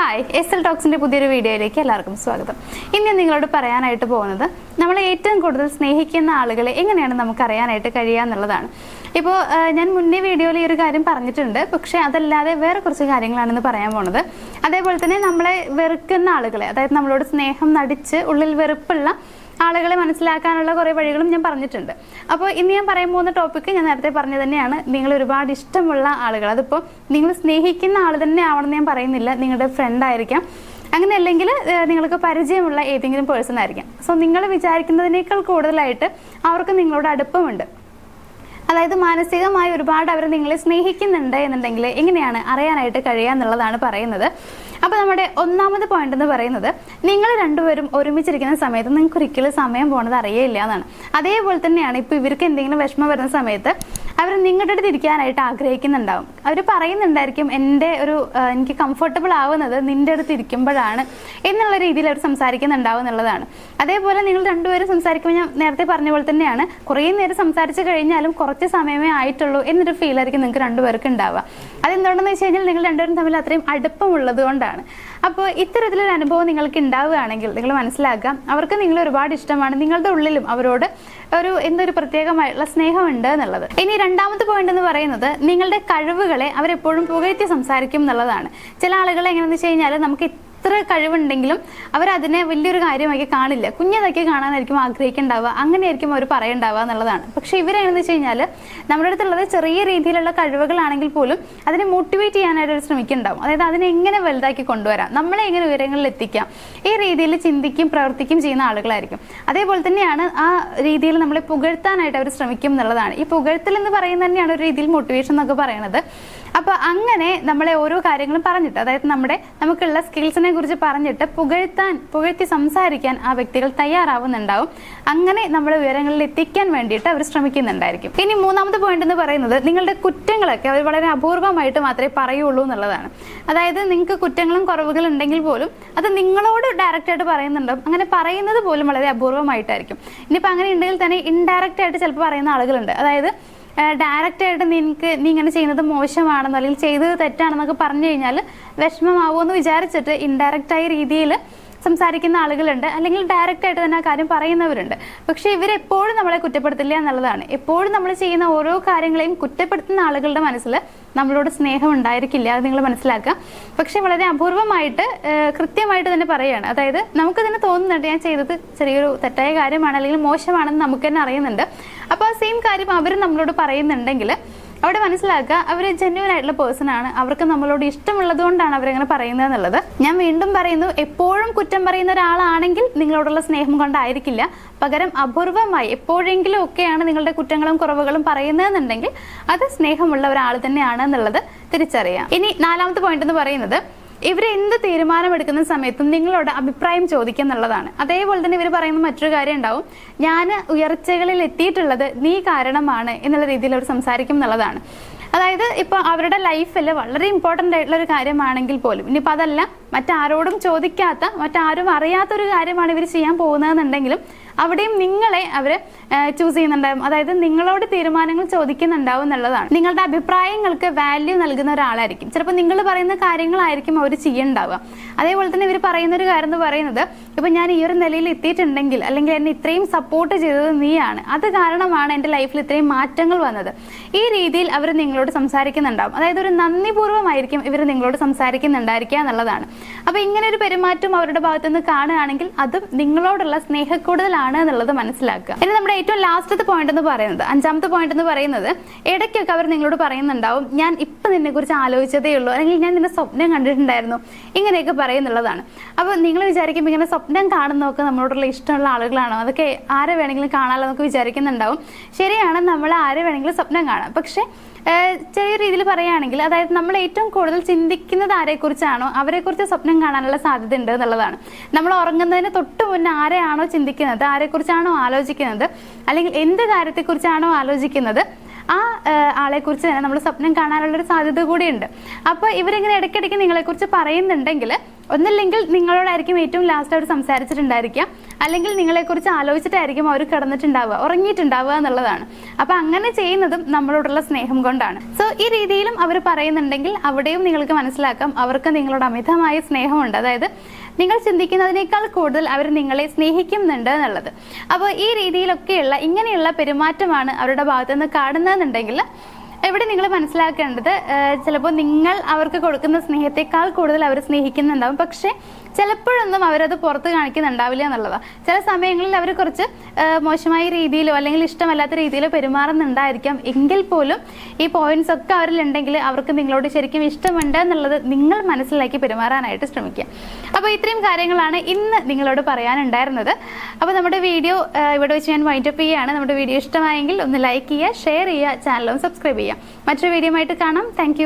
Hi, SL ടോക്സിന്റെ പുതിയൊരു വീഡിയോയിലേക്ക് എല്ലാവർക്കും സ്വാഗതം. ഇന്ന് നിങ്ങളോട് പറയാനായിട്ട് പോകുന്നത് നമ്മളെ ഏറ്റവും കൂടുതൽ സ്നേഹിക്കുന്ന ആളുകളെ എങ്ങനെയാണ് നമുക്ക് അറിയാനായിട്ട് കഴിയുക എന്നുള്ളതാണ്. ഇപ്പോൾ ഞാൻ മുന്നേ വീഡിയോയിൽ ഈ ഒരു കാര്യം പറഞ്ഞിട്ടുണ്ട്, പക്ഷെ അതല്ലാതെ വേറെ കുറച്ച് കാര്യങ്ങളാണെന്ന് പറയാൻ പോണത്. അതേപോലെ തന്നെ നമ്മളെ വെറുക്കുന്ന ആളുകളെ, അതായത് നമ്മളോട് സ്നേഹം നടിച്ച് ഉള്ളിൽ വെറുപ്പുള്ള ആളുകളെ മനസ്സിലാക്കാനുള്ള കുറേ വഴികളും ഞാൻ പറഞ്ഞിട്ടുണ്ട്. അപ്പോൾ ഇന്ന് ഞാൻ പറയാൻ പോകുന്ന ടോപ്പിക്ക് ഞാൻ നേരത്തെ പറഞ്ഞു തന്നെയാണ്. നിങ്ങൾ ഒരുപാട് ഇഷ്ടമുള്ള ആളുകൾ, അതിപ്പോൾ നിങ്ങൾ സ്നേഹിക്കുന്ന ആൾ തന്നെ ആവണമെന്ന് ഞാൻ പറയുന്നില്ല. നിങ്ങളുടെ ഫ്രണ്ട് ആയിരിക്കാം, അങ്ങനെ അല്ലെങ്കിൽ നിങ്ങൾക്ക് പരിചയമുള്ള ഏതെങ്കിലും പേഴ്സൺ ആയിരിക്കാം. സോ നിങ്ങൾ വിചാരിക്കുന്നതിനേക്കാൾ കൂടുതലായിട്ട് അവർക്ക് നിങ്ങളോട് അടുപ്പമുണ്ട്. അതായത് മാനസികമായി ഒരുപാട് അവർ നിങ്ങളെ സ്നേഹിക്കുന്നുണ്ട് എന്നുണ്ടെങ്കിൽ എങ്ങനെയാണ് അറിയാനായിട്ട് കഴിയുക എന്നുള്ളതാണ് പറയുന്നത്. അപ്പോൾ നമ്മുടെ ഒന്നാമത് പോയിന്റ് എന്ന് പറയുന്നത്, നിങ്ങൾ രണ്ടുപേരും ഒരുമിച്ചിരിക്കുന്ന സമയത്ത് നിങ്ങൾക്ക് ഒരിക്കലും സമയം പോണത് അറിയില്ല എന്നാണ്. അതേപോലെ തന്നെയാണ് ഇപ്പോൾ ഇവർക്ക് എന്തെങ്കിലും വിഷമം വരുന്ന സമയത്ത് അവർ നിങ്ങളുടെ അടുത്ത് ഇരിക്കാനായിട്ട് ആഗ്രഹിക്കുന്നുണ്ടാവും. അവർ പറയുന്നുണ്ടായിരിക്കും, എനിക്ക് കംഫർട്ടബിൾ ആവുന്നത് നിന്റെ അടുത്ത് ഇരിക്കുമ്പോഴാണ് എന്നുള്ള രീതിയിൽ അവർ സംസാരിക്കുന്നുണ്ടാവും എന്നുള്ളതാണ്. അതേപോലെ നിങ്ങൾ രണ്ടുപേരും സംസാരിക്കുമ്പോൾ ഞാൻ നേരത്തെ പറഞ്ഞ പോലെ തന്നെയാണ്, കുറേ നേരം സംസാരിച്ച് കഴിഞ്ഞാലും കുറച്ച് സമയമേ ആയിട്ടുള്ളൂ എന്നൊരു ഫീൽ ആയിരിക്കും നിങ്ങൾക്ക് രണ്ടുപേർക്ക് ഉണ്ടാവുക. അതെന്തുകൊണ്ടെന്ന് വെച്ച് കഴിഞ്ഞാൽ നിങ്ങൾ രണ്ടുപേരും തമ്മിൽ അത്രയും അടുപ്പമുള്ളത് കൊണ്ടാണ്. അപ്പോൾ ഇത്തരത്തിലൊരു അനുഭവം നിങ്ങൾക്ക് ഉണ്ടാവുകയാണെങ്കിൽ നിങ്ങൾ മനസ്സിലാക്കുക, അവർക്ക് നിങ്ങൾ ഒരുപാട് ഇഷ്ടമാണ്, നിങ്ങളുടെ ഉള്ളിലും അവരോട് എന്തൊരു പ്രത്യേകമായിട്ടുള്ള സ്നേഹമുണ്ട് എന്നുള്ളത്. ഇനി രണ്ടാമത്തെ പോയിന്റ് എന്ന് പറയുന്നത്, നിങ്ങളുടെ കഴിവുകളെ അവരെപ്പോഴും പുകഴ്ത്തി സംസാരിക്കും എന്നുള്ളതാണ്. ചില ആളുകൾ എങ്ങനെയാണെന്ന് വെച്ച് കഴിഞ്ഞാൽ നമുക്ക് എത്ര കഴിവുണ്ടെങ്കിലും അവരതിനെ വലിയൊരു കാര്യമാക്കി കാണില്ല, കുഞ്ഞതാക്കി കാണാനായിരിക്കും ആഗ്രഹിക്കുന്നുണ്ടാവുക, അങ്ങനെയായിരിക്കും അവർ പറയുണ്ടാവുക എന്നുള്ളതാണ്. പക്ഷെ ഇവരെങ്ങനെയെന്ന് വെച്ച് കഴിഞ്ഞാൽ നമ്മുടെ അടുത്തുള്ളത് ചെറിയ രീതിയിലുള്ള കഴിവുകളാണെങ്കിൽ പോലും അതിനെ മോട്ടിവേറ്റ് ചെയ്യാനായിട്ട് അവർ ശ്രമിക്കുന്നുണ്ടാവും. അതായത് അതിനെ എങ്ങനെ വലുതാക്കി കൊണ്ടുവരാം, നമ്മളെ എങ്ങനെ ഉയരങ്ങളിൽ എത്തിക്കാം, ഈ രീതിയിൽ ചിന്തിക്കും പ്രവർത്തിക്കും ചെയ്യുന്ന ആളുകളായിരിക്കും. അതേപോലെ തന്നെയാണ് ആ രീതിയിൽ നമ്മളെ പുകഴ്ത്താനായിട്ട് അവർ ശ്രമിക്കും എന്നുള്ളതാണ്. ഈ പുകഴ്ത്തൽ എന്ന് പറയുന്നത് തന്നെയാണ് ഒരു രീതിയിൽ മോട്ടിവേഷൻ എന്നൊക്കെ പറയുന്നത്. അപ്പോൾ അങ്ങനെ നമ്മളെ ഓരോ കാര്യങ്ങളും പറഞ്ഞിട്ട്, അതായത് നമുക്കുള്ള സ്കിൽസിനെ കുറിച്ച് പറഞ്ഞിട്ട് പുകഴ്ത്തി സംസാരിക്കാൻ ആ വ്യക്തികൾ തയ്യാറാവുന്നുണ്ടാവും. അങ്ങനെ നമ്മളെ ഉയരങ്ങളിൽ എത്തിക്കാൻ വേണ്ടിയിട്ട് അവർ ശ്രമിക്കുന്നുണ്ടായിരിക്കും. ഇനി മൂന്നാമത്തെ പോയിന്റ് എന്ന് പറയുന്നത്, നിങ്ങളുടെ കുറ്റങ്ങളൊക്കെ അവർ വളരെ അപൂർവമായിട്ട് മാത്രമേ പറയുള്ളൂ എന്നുള്ളതാണ്. അതായത് നിങ്ങൾക്ക് കുറ്റങ്ങളും കുറവുകളും ഉണ്ടെങ്കിൽ പോലും അത് നിങ്ങളോട് ഡയറക്റ്റ് ആയിട്ട് പറയുന്നുണ്ടാവും. അങ്ങനെ പറയുന്നത് പോലും വളരെ അപൂർവമായിട്ടായിരിക്കും. ഇനിയിപ്പോൾ അങ്ങനെ ഉണ്ടെങ്കിൽ തന്നെ ഇൻഡയറക്റ്റ് ആയിട്ട് ചിലപ്പോൾ പറയുന്ന ആളുകളുണ്ട്. അതായത് ഡയറക്റ്റ് ആയിട്ട് നീ ഇങ്ങനെ ചെയ്യുന്നത് മോശമാണെന്നോ അല്ലെങ്കിൽ ചെയ്തത് തെറ്റാണെന്നൊക്കെ പറഞ്ഞു കഴിഞ്ഞാൽ വിഷമമാവുമെന്ന് വിചാരിച്ചിട്ട് ഇൻഡയറക്റ്റായ രീതിയിൽ സംസാരിക്കുന്ന ആളുകളുണ്ട്, അല്ലെങ്കിൽ ഡയറക്റ്റ് ആയിട്ട് തന്നെ ആ കാര്യം പറയുന്നവരുണ്ട്. പക്ഷെ ഇവരെപ്പോഴും നമ്മളെ കുറ്റപ്പെടുത്തില്ല എന്നുള്ളതാണ്. എപ്പോഴും നമ്മൾ ചെയ്യുന്ന ഓരോ കാര്യങ്ങളെയും കുറ്റപ്പെടുത്തുന്ന ആളുകളുടെ മനസ്സിൽ നമ്മളോട് സ്നേഹം ഉണ്ടായിരിക്കില്ല, അത് നിങ്ങൾ മനസ്സിലാക്കുക. പക്ഷെ വളരെ അപൂർവമായിട്ട് കൃത്യമായിട്ട് തന്നെ പറയുകയാണ്. അതായത് നമുക്ക് തന്നെ തോന്നുന്നുണ്ട് ഞാൻ ചെയ്തത് ചെറിയൊരു തെറ്റായ കാര്യമാണ് അല്ലെങ്കിൽ മോശമാണെന്ന് നമുക്ക് തന്നെ അറിയുന്നുണ്ട്. അപ്പോൾ ആ സെയിം കാര്യം അവർ നമ്മളോട് പറയുന്നുണ്ടെങ്കിൽ അവിടെ മനസ്സിലാക്കുക, അവർ ജെന്യുവൻ ആയിട്ടുള്ള പേഴ്സൺ ആണ്, അവർക്ക് നമ്മളോട് ഇഷ്ടമുള്ളത് കൊണ്ടാണ് അവരങ്ങനെ പറയുന്നത് എന്നുള്ളത്. ഞാൻ വീണ്ടും പറയുന്നു, എപ്പോഴും കുറ്റം പറയുന്ന ഒരാളാണെങ്കിൽ നിങ്ങളോടുള്ള സ്നേഹം കൊണ്ടായിരിക്കില്ല, പകരം അപൂർവമായി എപ്പോഴെങ്കിലും ഒക്കെയാണ് നിങ്ങളുടെ കുറ്റങ്ങളും കുറവുകളും പറയുന്നതെന്നുണ്ടെങ്കിൽ അത് സ്നേഹമുള്ള ഒരാൾ തന്നെയാണ് എന്നുള്ളത് തിരിച്ചറിയാം. ഇനി നാലാമത്തെ പോയിന്റ് എന്ന് പറയുന്നത്, ഇവർ എന്ത് തീരുമാനമെടുക്കുന്ന സമയത്തും നിങ്ങളോട് അഭിപ്രായം ചോദിക്കുക എന്നുള്ളതാണ്. അതേപോലെ തന്നെ ഇവർ പറയുന്ന മറ്റൊരു കാര്യം ഉണ്ടാവും, ഞാൻ ഉയർച്ചകളിൽ എത്തിയിട്ടുള്ളത് നീ കാരണമാണ് എന്നുള്ള രീതിയിൽ അവർ സംസാരിക്കും എന്നുള്ളതാണ്. അതായത് ഇപ്പോൾ അവരുടെ ലൈഫിൽ വളരെ ഇമ്പോർട്ടൻ്റ് ആയിട്ടുള്ള ഒരു കാര്യമാണെങ്കിൽ പോലും, ഇനിയിപ്പോൾ അതല്ല മറ്റാരോടും ചോദിക്കാത്ത മറ്റാരും അറിയാത്തൊരു കാര്യമാണ് ഇവർ ചെയ്യാൻ പോകുന്നതെന്നുണ്ടെങ്കിലും അവിടെയും നിങ്ങളെ അവർ ചൂസ് ചെയ്യുന്നുണ്ടാവും. അതായത് നിങ്ങളോട് തീരുമാനങ്ങൾ ചോദിക്കുന്നുണ്ടാവും എന്നുള്ളതാണ്. നിങ്ങളുടെ അഭിപ്രായങ്ങൾക്ക് വാല്യൂ നൽകുന്ന ഒരാളായിരിക്കും. ചിലപ്പോൾ നിങ്ങൾ പറയുന്ന കാര്യങ്ങളായിരിക്കും അവർ ചെയ്യുന്നുണ്ടാവുക. അതേപോലെ തന്നെ ഇവർ പറയുന്ന ഒരു കാര്യം എന്ന് പറയുന്നത്, ഇപ്പം ഞാൻ ഈ ഒരു നിലയിൽ എത്തിയിട്ടുണ്ടെങ്കിൽ അല്ലെങ്കിൽ എന്നെ ഇത്രയും സപ്പോർട്ട് ചെയ്തത് നീയാണ്, അത് കാരണമാണ് എൻ്റെ ലൈഫിൽ ഇത്രയും മാറ്റങ്ങൾ വന്നത്, ഈ രീതിയിൽ അവർ നിങ്ങളോട് സംസാരിക്കുന്നുണ്ടാവും. അതായത് ഒരു നന്ദിപൂർവ്വമായിരിക്കും ഇവർ നിങ്ങളോട് സംസാരിക്കുന്നുണ്ടായിരിക്കുക എന്നുള്ളതാണ്. അപ്പോൾ ഇങ്ങനെ ഒരു പെരുമാറ്റം അവരുടെ ഭാഗത്തുനിന്ന് കാണുകയാണെങ്കിൽ അതും നിങ്ങളോടുള്ള സ്നേഹക്കൂടുതലാണ് എന്നുള്ളത് മനസ്സിലാക്കുക. ഇനി നമ്മുടെ ഏറ്റവും ലാസ്റ്റത്തെ പോയിന്റ് എന്ന് പറയുന്നത്, അഞ്ചാമത്തെ പോയിന്റ് എന്ന് പറയുന്നത്, ഇടയ്ക്കൊക്കെ അവർ നിങ്ങളോട് പറയുന്നുണ്ടാവും, ഞാൻ ഇപ്പൊ നിന്നെ കുറിച്ച് ആലോചിച്ചതേ ഉള്ളൂ, അല്ലെങ്കിൽ ഞാൻ നിന്നെ സ്വപ്നം കണ്ടിട്ടുണ്ടായിരുന്നു, ഇങ്ങനെയൊക്കെ പറയുന്നുള്ളതാണ്. അപ്പോൾ നിങ്ങൾ വിചാരിക്കും, ഇങ്ങനെ സ്വപ്നം കാണുന്നതൊക്കെ നമ്മളോടുള്ള ഇഷ്ടമുള്ള ആളുകളാണോ, അതൊക്കെ ആരെ വേണമെങ്കിലും കാണാമല്ലോ എന്നൊക്കെ വിചാരിക്കുന്നുണ്ടാവും. ശരിയാണ്, നമ്മൾ ആരെ വേണമെങ്കിലും സ്വപ്നം കാണാം. പക്ഷെ ചെറിയ രീതിയിൽ പറയുകയാണെങ്കിൽ, അതായത് നമ്മൾ ഏറ്റവും കൂടുതൽ ചിന്തിക്കുന്നത് ആരെക്കുറിച്ചാണോ അവരെക്കുറിച്ച് സ്വപ്നം കാണാനുള്ള സാധ്യത ഉണ്ട് എന്നുള്ളതാണ്. നമ്മൾ ഉറങ്ങുന്നതിന് തൊട്ട് മുന്നേ ആരെയാണോ ചിന്തിക്കുന്നത്, ആരെക്കുറിച്ചാണോ ആലോചിക്കുന്നത്, അല്ലെങ്കിൽ എന്ത് കാര്യത്തെക്കുറിച്ചാണോ ആലോചിക്കുന്നത്, ആ ആളെക്കുറിച്ച് തന്നെ നമ്മൾ സ്വപ്നം കാണാനുള്ളൊരു സാധ്യത കൂടിയുണ്ട്. അപ്പോൾ ഇവരിങ്ങനെ ഇടയ്ക്കിടയ്ക്ക് നിങ്ങളെക്കുറിച്ച് പറയുന്നുണ്ടെങ്കിൽ ഒന്നില്ലെങ്കിൽ നിങ്ങളോടായിരിക്കും ഏറ്റവും ലാസ്റ്റ് അവർ സംസാരിച്ചിട്ടുണ്ടായിരിക്കുക, അല്ലെങ്കിൽ നിങ്ങളെക്കുറിച്ച് ആലോചിച്ചിട്ടായിരിക്കും അവർ കിടന്നിട്ടുണ്ടാവുക, ഉറങ്ങിയിട്ടുണ്ടാവുക എന്നുള്ളതാണ്. അപ്പൊ അങ്ങനെ ചെയ്യുന്നതും നമ്മളോടുള്ള സ്നേഹം കൊണ്ടാണ്. സോ ഈ രീതിയിലും അവർ പറയുന്നുണ്ടെങ്കിൽ അവിടെയും നിങ്ങൾക്ക് മനസ്സിലാക്കാം അവർക്ക് നിങ്ങളോട് അമിതമായ സ്നേഹമുണ്ട്. അതായത് നിങ്ങൾ ചിന്തിക്കുന്നതിനേക്കാൾ കൂടുതൽ അവർ നിങ്ങളെ സ്നേഹിക്കുന്നുണ്ട് എന്നുള്ളത്. അപ്പോൾ ഈ രീതിയിലൊക്കെയുള്ള ഇങ്ങനെയുള്ള പെരുമാറ്റമാണ് അവരുടെ ഭാഗത്തു നിന്ന് കാണുന്നതെന്നുണ്ടെങ്കിൽ ഇവിടെ നിങ്ങൾ മനസ്സിലാക്കേണ്ടത് ചിലപ്പോൾ നിങ്ങൾ അവർക്ക് കൊടുക്കുന്ന സ്നേഹത്തെക്കാൾ കൂടുതൽ അവർ സ്നേഹിക്കുന്നുണ്ടാവും. പക്ഷേ ചിലപ്പോഴൊന്നും അവരത് പുറത്ത് കാണിക്കുന്നുണ്ടാവില്ല എന്നുള്ളതാണ്. ചില സമയങ്ങളിൽ അവർ കുറച്ച് മോശമായ രീതിയിലോ അല്ലെങ്കിൽ ഇഷ്ടമല്ലാത്ത രീതിയിലോ പെരുമാറുന്നുണ്ടായിരിക്കാം. എങ്കിൽ പോലും ഈ പോയിന്റ്സ് ഒക്കെ അവരിലുണ്ടെങ്കിൽ അവർക്ക് നിങ്ങളോട് ശരിക്കും ഇഷ്ടമുണ്ട് എന്നുള്ളത് നിങ്ങൾ മനസ്സിലാക്കി പെരുമാറാനായിട്ട് ശ്രമിക്കുക. അപ്പോൾ ഇത്രയും കാര്യങ്ങളാണ് ഇന്ന് നിങ്ങളോട് പറയാനുണ്ടായിരുന്നത്. അപ്പോൾ നമ്മുടെ വീഡിയോ ഇവിടെ വെച്ച് ഞാൻ വൈൻഡപ്പ് ചെയ്യുകയാണ്. നമ്മുടെ വീഡിയോ ഇഷ്ടമായെങ്കിൽ ഒന്ന് ലൈക്ക് ചെയ്യുക, ഷെയർ ചെയ്യുക, ചാനലും സബ്സ്ക്രൈബ് ചെയ്യുക. മറ്റൊരു വീഡിയോ ആയിട്ട് കാണാം. താങ്ക്